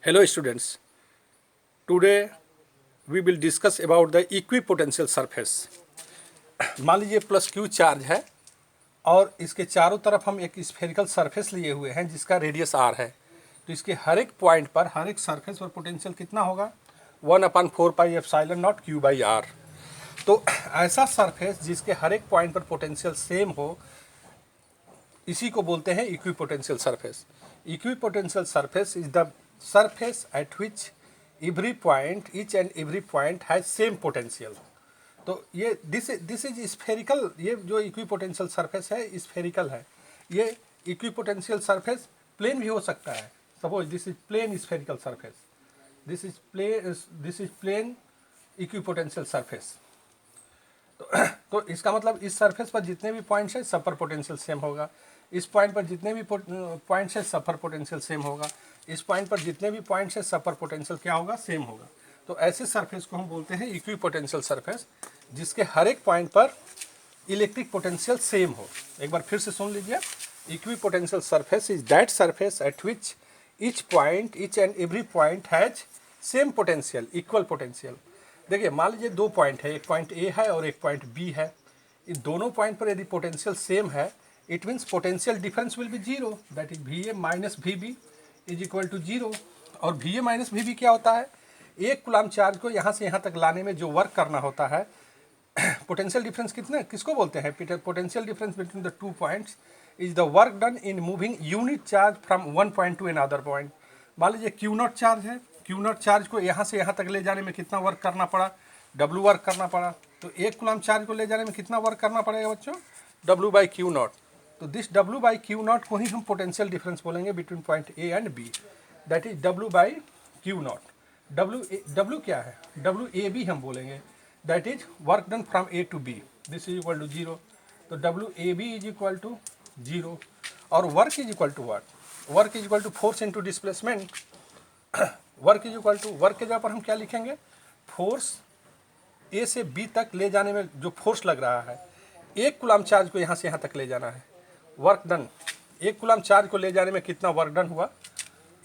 Hello students, today we will discuss about the equipotential surface. मान लीजिए plus Q charge है और इसके चारों तरफ हम एक स्फेरिकल सरफेस लिए हुए हैं जिसका रेडियस आर है। तो इसके हर एक पॉइंट पर, हर एक सरफेस पर पोटेंशियल कितना होगा? 1/4πε0 Q/r। तो ऐसा सरफेस जिसके हर एक पॉइंट पर पोटेंशियल सेम हो, इसी को बोलते हैं equipotential surface. Equipotential surface is the surface at which each and every point has same potential। तो ये दिस इज स्फेरिकल। ये जो इक्विपोटेंशियल सरफेस है स्फेरिकल है। ये इक्विपोटेंशियल सरफेस प्लेन भी हो सकता है। Suppose this is plane spherical surface, this is plane equipotential surface. तो इसका मतलब इस सरफेस पर जितने भी पॉइंट्स हैं सब पर पोटेंशियल सेम होगा। इस पॉइंट पर जितने भी पॉइंट्स हैं सब पर पोटेंशियल सेम होगा। इस पॉइंट पर जितने भी पॉइंट्स हैं सब पर पोटेंशियल क्या होगा? सेम होगा। तो ऐसे सरफेस को हम बोलते हैं इक्विपोटेंशियल सरफेस, जिसके हर एक पॉइंट पर इलेक्ट्रिक पोटेंशियल सेम हो। एक बार फिर से सुन लीजिए, equipotential surface is that surface at which each and every point has same potential, equal potential. देखिए मान लीजिए दो पॉइंट है, एक पॉइंट ए है और एक पॉइंट बी है। इन दोनों पॉइंट पर यदि पोटेंशियल सेम है, it means potential difference will be zero, that is V A minus V B is equal to zero. और V A minus V B क्या होता है? एक कूलम चार्ज को यहाँ से यहाँ तक लाने में जो वर्क करना होता है, पोटेंशियल डिफरेंस कितना, किसको बोलते हैं? Potential difference between the two points is the work done in moving unit charge from one point two another point. मान लीजिए क्यू नॉट चार्ज है, क्यू नॉट चार्ज को यहाँ से यहाँ तक ले जाने में कितना वर्क करना पड़ा? डब्ल्यू वर्क करना पड़ा। तो एक कूलम चार्ज को ले जाने में कितना वर्क करना पड़ेगा बच्चों? W by Q naught. तो this W by Q naught को ही हम पोटेंशियल डिफरेंस बोलेंगे between point A and B, that is W by Q naught. W क्या है? डब्ल्यू ए बी हम बोलेंगे, that is work done from A to B, this is equal to zero. तो W A B is equal to zero. और work is equal to what? Work is equal to force into displacement. Work is equal to, work के जगह पर हम क्या लिखेंगे? Force ए से B तक ले जाने में जो फोर्स लग रहा है, एक कूलम चार्ज को यहाँ से यहाँ तक ले जाना है, वर्क डन। एक कूलम चार्ज को ले जाने में कितना वर्क डन हुआ?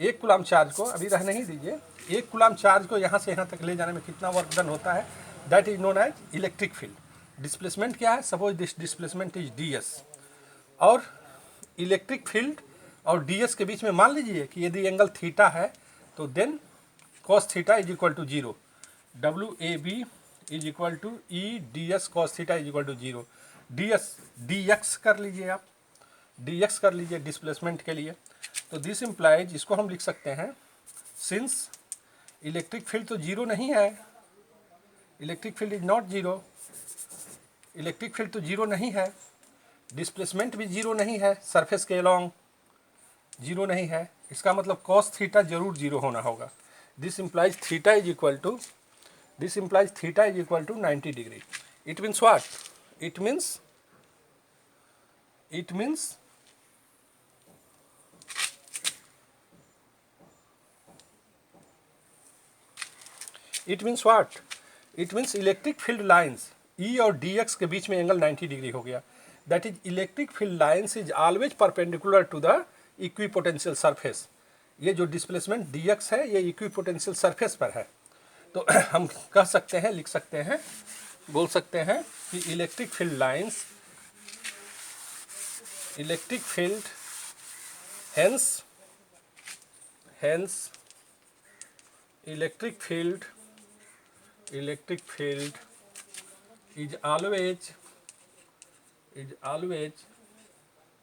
एक कूलम चार्ज को, अभी रहने ही दीजिए, एक कूलम चार्ज को यहाँ से यहाँ तक ले जाने में कितना वर्क डन होता है? That is known as electric field. Displacement क्या है? Suppose this displacement is D S. और इलेक्ट्रिक फील्ड और डी एस के बीच में मान लीजिए कि यदि एंगल थीटा है तो then cos theta is equal to zero. W A B is equal to E D S cos theta is equal to zero. D S D X कर लीजिए, आप डी एक्स कर लीजिए डिस्प्लेसमेंट के लिए। तो दिस इम्प्लाइज, इसको हम लिख सकते हैं, सिंस इलेक्ट्रिक फील्ड तो जीरो नहीं है, electric field is not zero, electric field तो जीरो नहीं है, डिस्प्लेसमेंट भी जीरो नहीं है, सरफेस के अलोंग जीरो नहीं है, इसका मतलब कॉस थीटा जरूर जीरो होना होगा। This implies theta is equal to 90 degree. It means what? It means what? It means electric field lines E और dx के बीच में एंगल 90 डिग्री हो गया। That is electric field lines is always perpendicular to the equipotential surface. ये जो displacement dx है ये इक्विपोटेंशियल सरफेस पर है। तो हम कह सकते हैं, लिख सकते हैं, बोल सकते हैं कि electric field lines, electric field hence electric field is always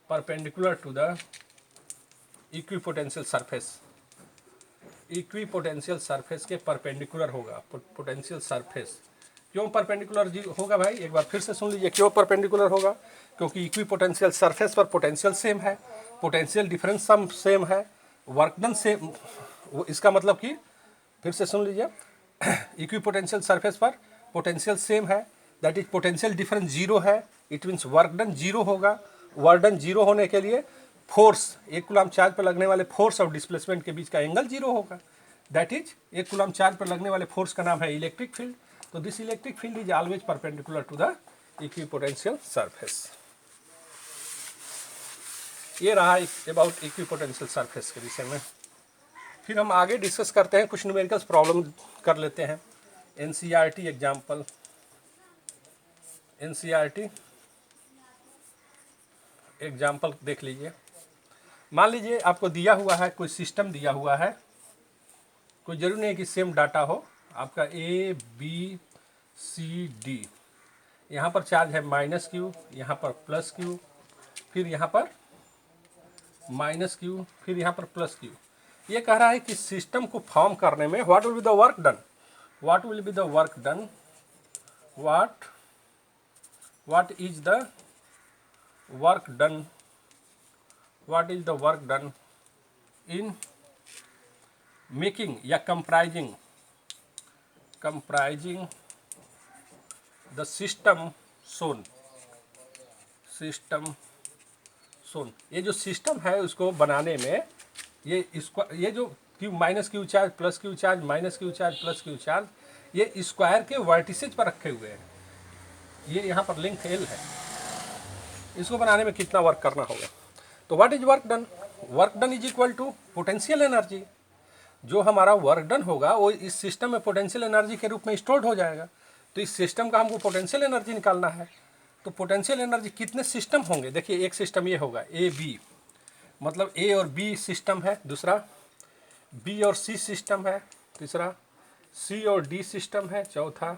perpendicular to the equipotential surface। Equipotential surface के परपेंडिकुलर होगा पोटेंशियल सरफेस। क्यों परपेंडिकुलर होगा भाई? एक बार फिर से सुन लीजिए, क्यों परपेंडिकुलर होगा? क्योंकि इक्विपोटेंशियल सरफेस पर पोटेंशियल सेम है, पोटेंशियल डिफरेंस सम सेम है, वर्क डन सेम। इसका मतलब कि, फिर से सुन लीजिए, इक्विपोटेंशियल सरफेस पर पोटेंशियल सेम है, that is potential difference zero है, it means work done zero होगा। वर्क डन जीरो होने के लिए फोर्स, एक कूलम चार्ज पर लगने वाले फोर्स और डिस्प्लेसमेंट के बीच का एंगल जीरो होगा। दैट इज, एक कूलम चार्ज पर लगने वाले फोर्स का नाम है इलेक्ट्रिक फील्ड। तो this electric field is always perpendicular to the equipotential surface. ये रहा अबाउट इक्विपोटेंशियल सरफेस के विषय में। फिर हम आगे डिस्कस करते हैं, कुछ न्यूमेरिकल्स प्रॉब्लम कर लेते हैं। एनसीईआरटी एग्जाम्पल, एनसीईआरटी एग्जाम्पल देख लीजिए। मान लीजिए आपको दिया हुआ है, कोई सिस्टम दिया हुआ है, कोई जरूरी नहीं है कि सेम डाटा हो, आपका ए बी सी डी, यहाँ पर चार्ज है -q, यहाँ पर +q, फिर यहाँ पर -q, फिर यहाँ पर +q। ये कह रहा है कि सिस्टम को फॉर्म करने में what will be the work done, what will be the work done, what is the work done, what is the work done in making या कंप्राइजिंग द सिस्टम सोन, ये जो सिस्टम है उसको बनाने में ये जो Q -q charge +q charge -q charge +q charge, ये स्क्वायर के वर्टिसेज पर रखे हुए हैं। ये यहाँ पर लेंथ l है, इसको बनाने में कितना वर्क करना होगा। तो what is work done, work done is equal to potential energy. जो हमारा वर्क डन होगा वो इस सिस्टम में पोटेंशियल एनर्जी के रूप में स्टोर्ड हो जाएगा। तो इस सिस्टम का हमको पोटेंशियल एनर्जी निकालना है। तो पोटेंशियल एनर्जी कितने सिस्टम होंगे, देखिए एक सिस्टम ये होगा ए बी, मतलब ए और बी सिस्टम है, दूसरा बी और सी सिस्टम है, तीसरा सी और डी सिस्टम है, चौथा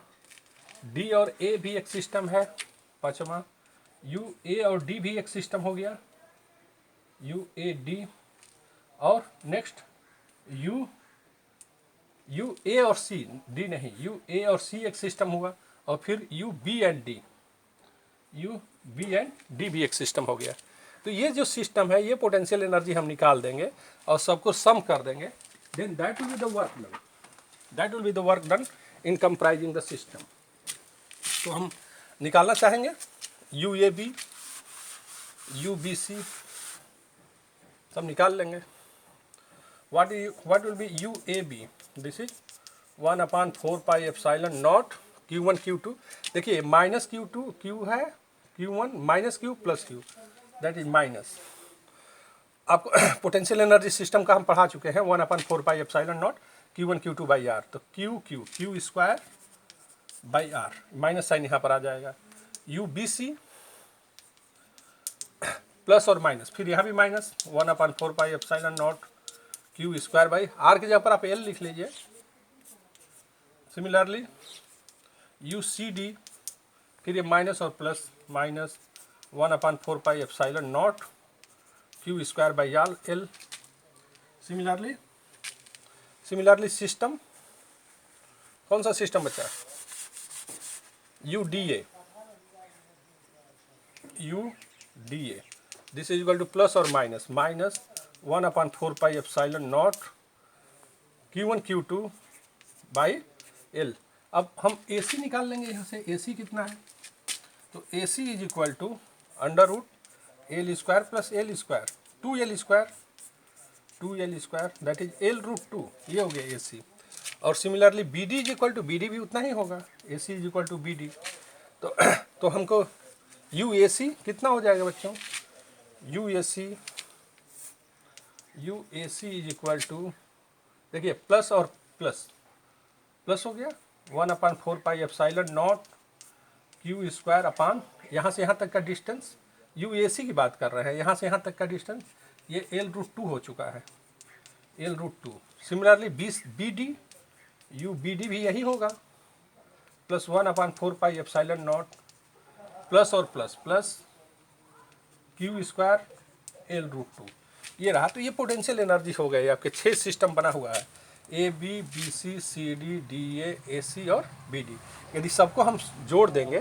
डी और ए भी एक सिस्टम है, पांचवा यू ए और डी भी एक सिस्टम हो गया, यू ए डी, और नेक्स्ट यू ए और सी, डी नहीं, यू ए और सी एक सिस्टम हुआ, और फिर यू बी एंड डी भी एक सिस्टम हो गया। तो ये जो सिस्टम है, ये पोटेंशियल एनर्जी हम निकाल देंगे और सबको सम कर देंगे, then that will be the work done, that will be the work done in comprising the system. तो हम निकालना चाहेंगे U A B, U B C, सब निकाल लेंगे। what will be u a b, this is 1/4 pi epsilon naught q1 q2। देखिए -q2 q है, q1 -q + q, that is minus. आपको पोटेंशियल एनर्जी सिस्टम का हम पढ़ा चुके हैं, 1/4 pi epsilon naught q1 q2 by r। तो q square by r, minus sign यहाँ पर आ जाएगा, u b c प्लस और माइनस, फिर यहाँ भी minus 1/4 pi epsilon naught q square by r के जगह पर आप l लिख लीजिए। सिमिलरली यू सी डी, फिर ये माइनस और plus, minus 1/4 pi epsilon naught q square by l। Similarly system, कौन सा सिस्टम बचा, U D A, this is equal to plus और minus 1/4 pi epsilon naught q1 q2 by l। अब हम AC निकाल लेंगे यहाँ से, AC कितना है, तो AC is equal to √l² plus l square, 2l square, that is l√2, ये हो गया AC। और similarly BD is equal to, BD भी उतना ही होगा, AC is equal to BD। तो हमको UAC कितना हो जाएगा बच्चों, UAC इज इक्वल टू, देखिए प्लस और प्लस हो गया 1/4 pi epsilon naught q square upon, यहाँ से यहाँ तक का डिस्टेंस, UAC की बात कर रहे हैं, यहाँ से यहाँ तक का डिस्टेंस ये l√2 हो चुका है, l√2। सिमिलरली BD, UBD भी यही होगा, plus 1/4 pi epsilon naught plus और प्लस q स्क्वायर l√2, ये रहा। तो ये पोटेंशियल एनर्जी हो गई, आपके 6 सिस्टम बना हुआ है, A B B C C D D A C और बी डी। यदि सबको हम जोड़ देंगे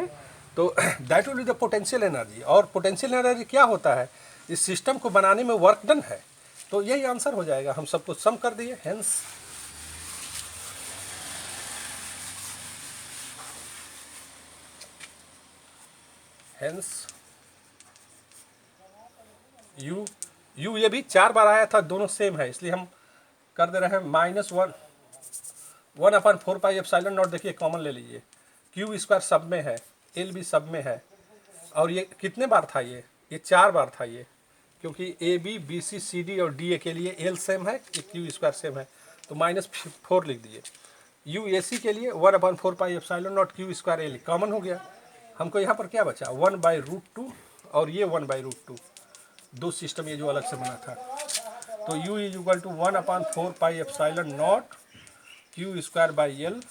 तो that will be the potential energy. और पोटेंशियल एनर्जी क्या होता है, इस सिस्टम को बनाने में वर्क डन है, तो यही आंसर हो जाएगा। हम सबको सम कर दिए, हेंस यू ये भी 4 बार आया था, दोनों सेम है, इसलिए हम कर दे रहे हैं -1/4 pi epsilon naught। देखिए कॉमन ले लीजिए, q स्क्वायर सब में है, l भी सब में है, और ये कितने बार था, ये 4 बार था, ये क्योंकि A B B C C D और डी ए के लिए एल सेम है, क्यू स्क्वायर सेम है, तो -4 लिख दीजिए। यू ए सी के लिए 1/4 pi epsilon naught q square L common हो गया। हमको यहाँ पर क्या बचा 1/√2 और ये 1/√2, दो सिस्टम ये जो अलग से बना था। तो u is equal to 1/4 pi epsilon naught q square by l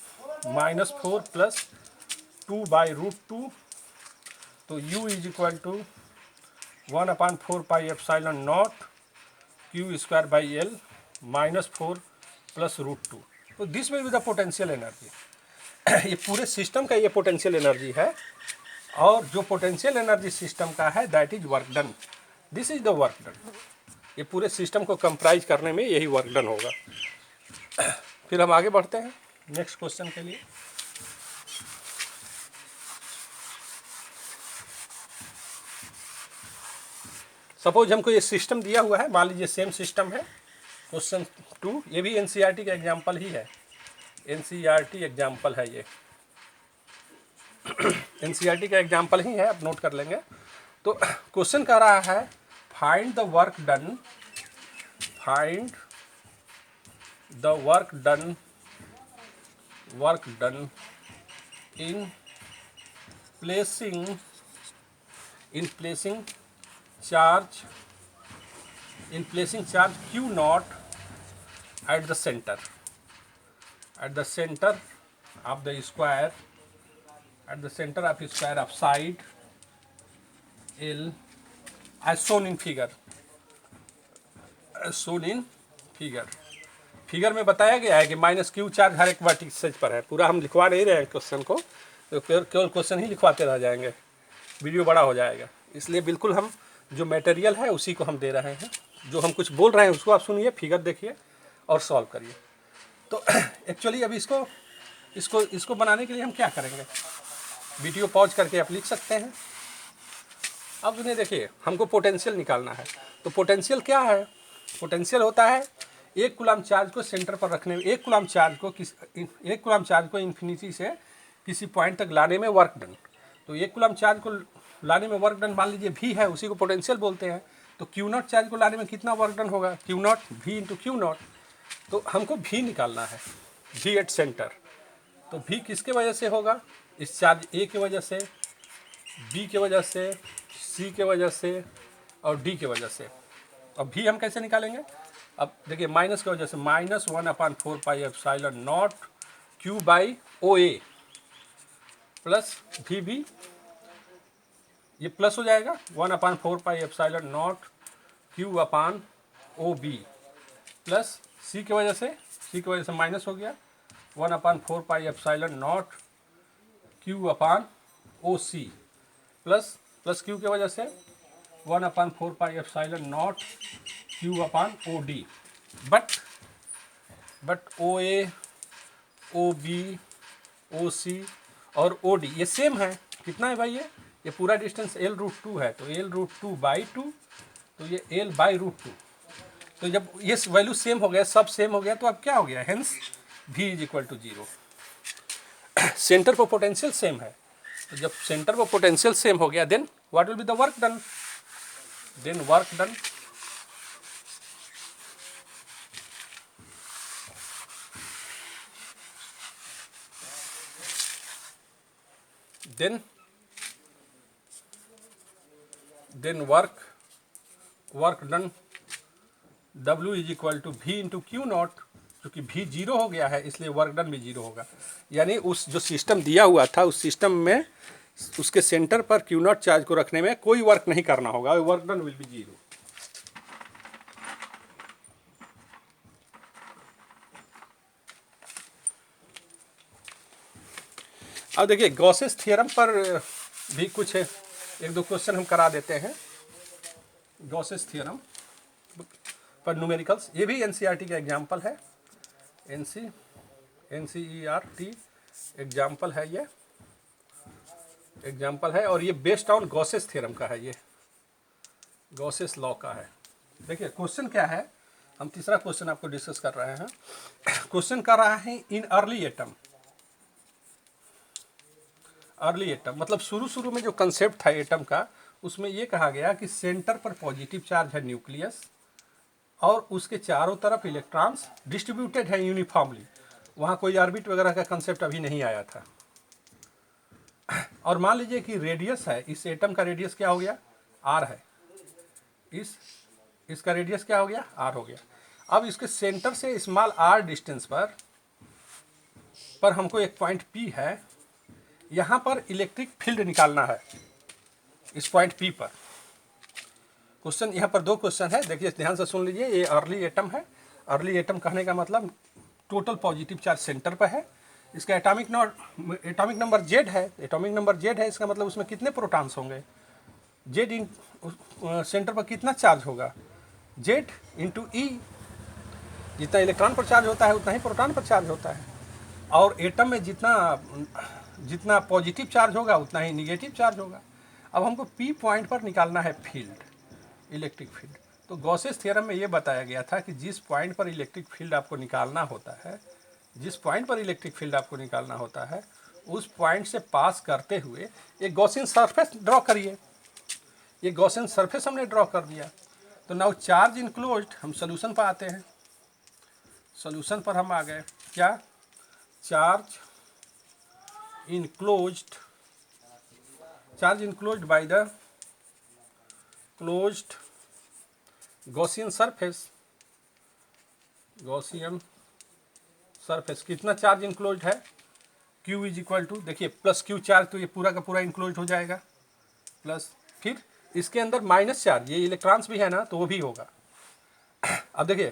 -4 plus 2/√2। तो u is equal to 1/4 pi epsilon naught q square by l -4 plus √2। तो this will be the potential energy. ये पूरे सिस्टम का ये potential energy है, और जो potential energy system का है that is work done. This is the work done. ये पूरे सिस्टम को कंप्राइज करने में यही वर्क डन होगा। फिर हम आगे बढ़ते हैं नेक्स्ट क्वेश्चन के लिए। सपोज हमको ये सिस्टम दिया हुआ है, मान लीजिए सेम सिस्टम है। क्वेश्चन 2 ये भी एनसीईआरटी का एग्जाम्पल ही है, एनसीईआरटी एग्जाम्पल है ये एनसीईआरटी का एग्जाम्पल ही है, आप नोट कर लेंगे। तो क्वेश्चन कह रहा है find the work done, find the work done in placing charge Q naught at the center of the square, at the center of square of side L as shown in figure, figure में बताया गया है कि -Q charge हर एक vertices पर है। पूरा हम लिखवा नहीं रहे हैं क्वेश्चन को, तो केवल क्वेश्चन ही लिखवाते रह जाएंगे, वीडियो बड़ा हो जाएगा। इसलिए बिल्कुल हम जो मटेरियल है उसी को हम दे रहे हैं, जो हम कुछ बोल रहे हैं उसको आप सुनिए, फिगर देखिए और सॉल्व करिए। तो एक्चुअली अभी इसको बनाने के लिए हम क्या करेंगे, वीडियो पॉज करके आप लिख सकते हैं। अब सुनिए, देखिए हमको पोटेंशियल निकालना है। तो पोटेंशियल क्या है, पोटेंशियल होता है 1 कूलम चार्ज को सेंटर पर रखने में, 1 कूलम चार्ज को इन्फिनिटी से किसी पॉइंट तक लाने में वर्क डन। तो 1 कूलम चार्ज को लाने में वर्क डन मान लीजिए v है, उसी को पोटेंशियल बोलते हैं। तो Q नॉट चार्ज को लाने में कितना वर्क डन होगा, Q not v into Q not. तो हमको v निकालना है, v एट सेंटर। तो v किसके वजह से होगा, इस चार्ज A की वजह से, B की वजह से, C के वजह से और D की वजह से। अब v हम कैसे निकालेंगे, अब देखिए माइनस की वजह से -1/4 pi epsilon not Q by OA plus VB, ये प्लस हो जाएगा 1/4 pi epsilon not Q upon OB plus C की वजह से माइनस हो गया 1/4 pi epsilon not Q upon OC plus Q की वजह से 1/4 pi epsilon not Q upon OD। But OA, OB, OC और OD ये सेम है। कितना है भाई, ये पूरा डिस्टेंस L√2 है, तो L√2/2, तो ये L/√2। तो जब ये वैल्यू सेम हो गया, सब सेम हो गया, तो अब क्या हो गया, hence V is equal to 0। Centre पर पोटेंशियल सेम है, तो जब सेंटर पर पोटेंशियल सेम हो गया, then what will be the work done, then work done then work done W is equal to V into Q naught, क्योंकि V 0 हो गया है इसलिए वर्क डन भी 0 होगा। यानी उस जो सिस्टम दिया हुआ था उस सिस्टम में उसके सेंटर पर Q नॉट चार्ज को रखने में कोई वर्क नहीं करना होगा, वर्क डन विल बी 0। अब देखिए गॉसेस थ्योरम पर भी कुछ है, 1-2 क्वेश्चन हम करा देते हैं। गॉसेस थ्योरम पर न्यूमेरिकल्स, ये भी एनसीईआरटी का एग्जाम्पल है, एनसीईआरटी एग्जाम्पल है, ये एग्जाम्पल है और ये बेस्ड ऑन गॉसेस थ्योरम का है, ये गॉसेस लॉ का है। देखिए क्वेश्चन क्या है, हम तीसरा क्वेश्चन आपको डिस्कस कर रहे हैं। क्वेश्चन कर रहा है इन अर्ली एटम मतलब शुरू में जो कंसेप्ट था एटम का उसमें ये कहा गया कि सेंटर पर पॉजिटिव चार्ज है न्यूक्लियस और उसके चारों तरफ इलेक्ट्रॉन्स डिस्ट्रीब्यूटेड है यूनिफॉर्मली। वहाँ कोई ऑर्बिट वगैरह का कंसेप्ट अभी नहीं आया था। और मान लीजिए कि रेडियस है, इस एटम का रेडियस क्या हो गया, आर है, इसका रेडियस क्या हो गया, आर हो गया। अब इसके सेंटर से स्मॉल आर डिस्टेंस पर हमको एक पॉइंट पी है, यहाँ पर इलेक्ट्रिक फील्ड निकालना है इस पॉइंट पी पर। क्वेश्चन यहाँ पर 2 क्वेश्चन है, देखिए ध्यान से सुन लीजिए। ये अर्ली एटम है, अर्ली एटम कहने का मतलब टोटल पॉजिटिव चार्ज सेंटर पर है, इसका एटॉमिक नंबर जेड है, एटॉमिक नंबर जेड है, इसका मतलब उसमें कितने प्रोटॉन्स होंगे, जेड इन सेंटर पर कितना चार्ज होगा, जेड इंटू ई, जितना इलेक्ट्रॉन पर चार्ज होता है उतना ही प्रोटॉन पर चार्ज होता है, और एटम में जितना पॉजिटिव चार्ज होगा उतना ही निगेटिव चार्ज होगा। अब हमको पी पॉइंट पर निकालना है फील्ड, इलेक्ट्रिक फील्ड। तो गॉसेस थ्योरम में ये बताया गया था कि जिस पॉइंट पर इलेक्ट्रिक फील्ड आपको निकालना होता है, जिस पॉइंट पर इलेक्ट्रिक फील्ड आपको निकालना होता है, उस पॉइंट से पास करते हुए एक गॉसियन सरफेस ड्रॉ करिए। ये गॉसियन सरफेस हमने ड्रॉ कर दिया। तो नाउ चार्ज इनक्लोज्ड, हम सोल्यूशन पर आते हैं। सोल्यूशन पर हम आ गए, क्या, charge enclosed by the closed Gaussian surface, कितना चार्ज इनक्लोज्ड है, Q इज इक्वल टू, देखिए प्लस Q चार्ज, तो ये पूरा का पूरा इनक्लोज्ड हो जाएगा, प्लस फिर इसके अंदर माइनस चार्ज, ये इलेक्ट्रॉन्स भी है ना, तो वो भी होगा। अब देखिए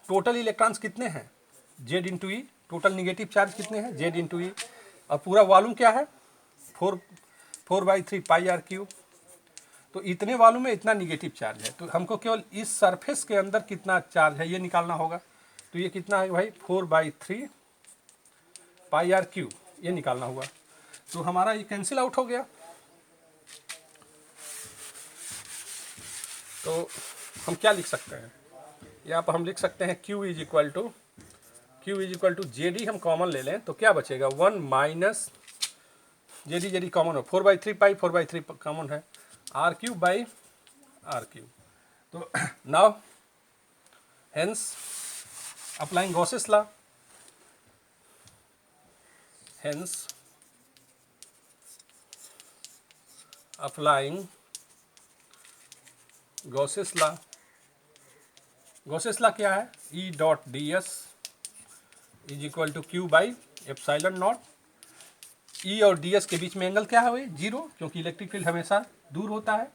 टोटल इलेक्ट्रॉन्स कितने हैं, Z इंटू ई, टोटल निगेटिव चार्ज कितने हैं, Z इंटू ई, और पूरा वॉल्यूम क्या है, 4/3 पाई आर क्यूब। तो इतने वॉल्यूम में इतना निगेटिव चार्ज है, तो हमको केवल इस सरफेस के अंदर कितना चार्ज है ये निकालना होगा। तो ये कितना है भाई, 4/3 पाई आर क्यूब, ये निकालना हुआ। तो हमारा ये कैंसिल आउट हो गया। तो हम क्या लिख सकते हैं, यहाँ पर हम लिख सकते हैं Q is equal to JD, हम कॉमन ले लें तो क्या बचेगा, 1 माइनस JD कॉमन हो, 4/3 पाई, 4/3 कॉमन है, R cube by are cube. तो now hence applying Gauss's law, hence applying Gauss's law, Gauss's law क्या है, E dot D S is equal to Q by epsilon naught. E और ds के बीच में angle क्या है भाई, 0, क्योंकि इलेक्ट्रिक फील्ड हमेशा दूर होता है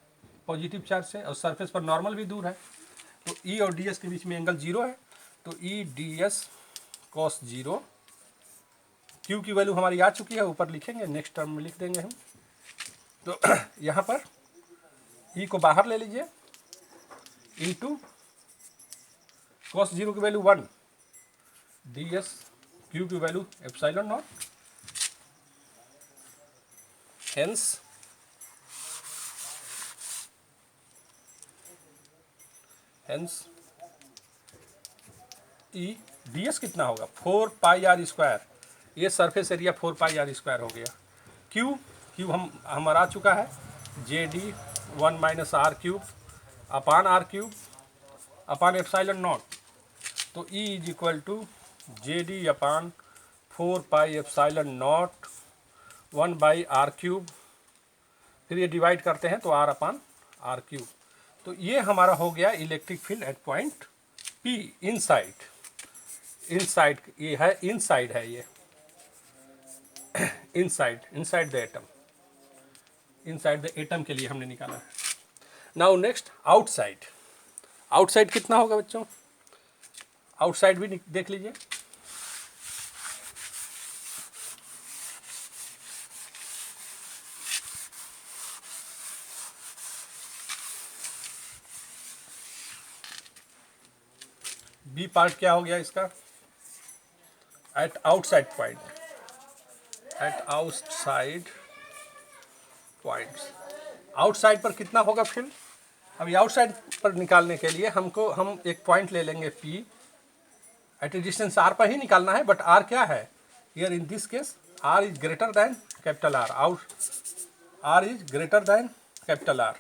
पॉजिटिव चार्ज से, और सरफेस पर नॉर्मल भी दूर है, तो E और ds के बीच में एंगल 0 है, तो E ds cos 0, Q की वैल्यू हमारी आ चुकी है, ऊपर लिखेंगे, नेक्स्ट टर्म में लिख देंगे हम। तो यहाँ पर E को बाहर ले लीजिए, इंटू cos 0 की वैल्यू 1, ds Q की value epsilon naught, hence E ds कितना होगा, 4 पाई आर स्क्वायर, ये surface area 4 pi r square हो गया। Q हमारा आ चुका है, JD 1 minus r cube upon r cube upon epsilon naught. तो E is equal to JD upon 4 pi epsilon naught 1 by are cube, फिर ये डिवाइड करते हैं तो R अपान आर क्यूब। तो ये हमारा हो गया electric field at point P, inside, ये है इनसाइड है, ये inside the atom, inside the atom के लिए हमने निकाला है। नाउ नेक्स्ट आउटसाइड, आउटसाइड कितना होगा बच्चों, आउटसाइड भी देख लीजिए। बी पार्ट क्या हो गया इसका, at outside point, at outside points, outside पर कितना होगा फील्ड। अभी आउटसाइड पर निकालने के लिए हम एक पॉइंट ले लेंगे P, at a distance R पर ही निकालना है, बट R क्या है here in this case, R is greater than capital R, R is greater than capital R,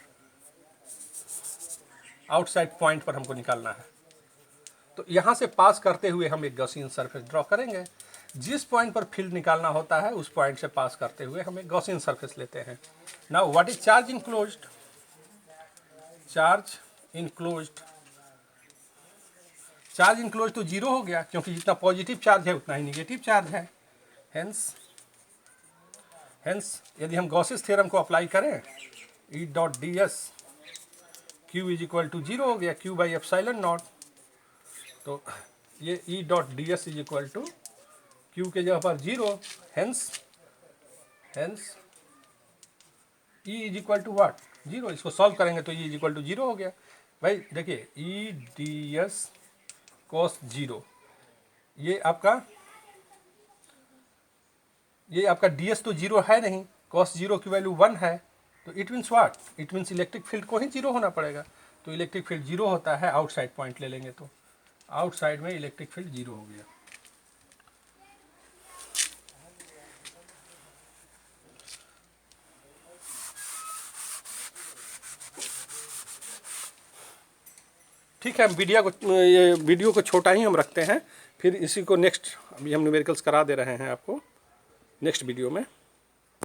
outside point पर हमको निकालना है। तो यहाँ से पास करते हुए हम एक गॉसियन सरफेस ड्रॉ करेंगे। जिस पॉइंट पर फील्ड निकालना होता है उस पॉइंट से पास करते हुए हम एक गॉसियन सरफेस लेते हैं। Now what is charge enclosed? Charge enclosed तो जीरो हो गया, क्योंकि जितना पॉजिटिव चार्ज है उतना ही निगेटिव चार्ज है। हेंस यदि हम गॉसेस थ्योरम को अप्लाई करें, E dot D s q is equal to zero हो गया, क्यू बाई एप्सिलॉन नॉट। तो ये E dot D S is equal to q के जगह पर zero, hence E is equal to what? Zero. इसको सॉल्व करेंगे तो E is equal to zero हो गया। भाई देखिए, E D S cos zero, ये आपका डी एस तो जीरो है नहीं, कॉस जीरो की वैल्यू 1 है, तो it means what? It means electric field को ही जीरो होना पड़ेगा। तो इलेक्ट्रिक फील्ड जीरो होता है, आउटसाइड पॉइंट ले लेंगे तो आउटसाइड में इलेक्ट्रिक फील्ड जीरो हो गया। ठीक है, ये वीडियो को छोटा ही हम रखते हैं, फिर इसी को नेक्स्ट, अभी हम न्यूमेरिकल्स करा दे रहे हैं आपको नेक्स्ट वीडियो में।